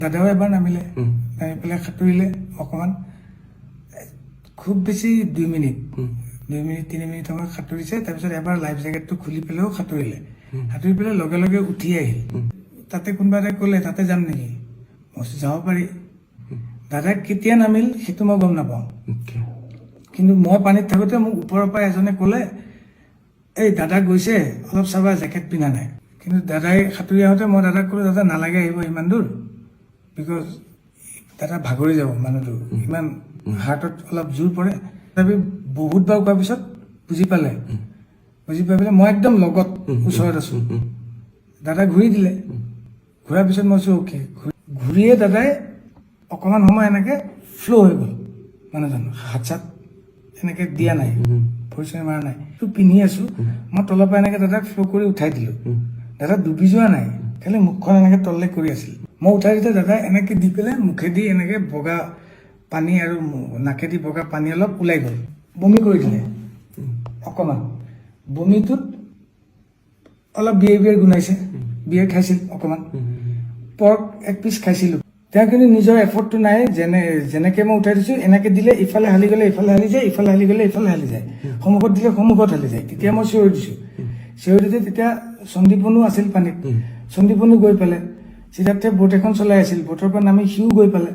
দাদাও এবাৰ নামিলে, নামি পেলাই সাঁতুৰিলে অকণমান, খুব বেছি 2 মিনিট 3 মিনিট সময় সাঁতুৰিছে। তাৰপিছত এবাৰ লাইফ জেকেটটো খুলি পেলাইও সাঁতুৰিলে, সাঁতুৰি পেলাই লগে লগে উঠি আহিল। তাতে কোনোবা এটা ক'লে তাতে যাম নেকি, মই যাব পাৰি। দাদা কেতিয়া নামিল সেইটো মই গম নাপাওঁ, কিন্তু মই পানীত থাকোঁতে মোক ওপৰৰ পৰা এজনে ক'লে, এই দাদা গৈছে অলপ চাবা, জেকেট পিন্ধা নাই। কিন্তু দাদাই সাঁতুৰি আহোঁতে মই দাদাক ক'লোঁ, দাদা নালাগে আহিব ইমান দূৰ, বিকজ দাদা ভাগৰি যাব মানুহটো, ইমান হাৰ্টত অলপ জোৰ পৰে। তথাপি বহুতবাৰ কোৱাৰ পিছত বুজি পালে, বুজি পাই পেলাই মই একদম লগত ওচৰত আছোঁ। দাদা ঘূৰি দিলে, ঘূৰাৰ পিছত মই কৈছোঁ অ'কে। ঘূৰিয়ে দাদাই অকণমান সময় এনেকৈ ফ্ল' হৈ গ'ল, মানুহজন হাত চাত এনেকৈ দিয়া নাই, পৰিচয় মাৰা নাই। তো পিন্ধি আছোঁ, মই তলৰ পৰা এনেকৈ দাদাক ফ্ল' কৰি উঠাই দিলোঁ। দাদা ডুবি যোৱা নাই, খালি মুখখন এনেকৈ তললৈ কৰি আছিল। মই উঠাই দিওঁতে দাদাই এনেকৈ দি পেলাই মুখেদি এনেকৈ বগা পানী আৰু নাকেদি বগা পানী অলপ ওলাই গ'ল, বমি কৰি দিলে অকণমান। বমিটোত অলপ বিয়েৰ গোন্ধাইছে, বিয়েৰ খাইছিল অকণমান, পৰ্ক 1 পিচ খাইছিলোঁ। তেওঁ কিন্তু নিজৰ এফৰ্টটো নাই, যেনেকৈ মই উঠাই দিছোঁ এনেকৈ দিলে ইফালে হালি গ'লে ইফালে হালি যায়, ইফালে হালি গ'লে ইফালে হালি যায়, সন্মুখত দিলে সন্মুখত হালি যায়। তেতিয়া মই চিঞৰি দিছোঁ, চিঞৰি দিওঁতে তেতিয়া সন্দীপনো আছিল পানীত, সন্দীপনো গৈ পালে। চিধাৰ্থে বোট এখন চলাই আছিল, বোটৰ পৰা নামি সিও গৈ পালে।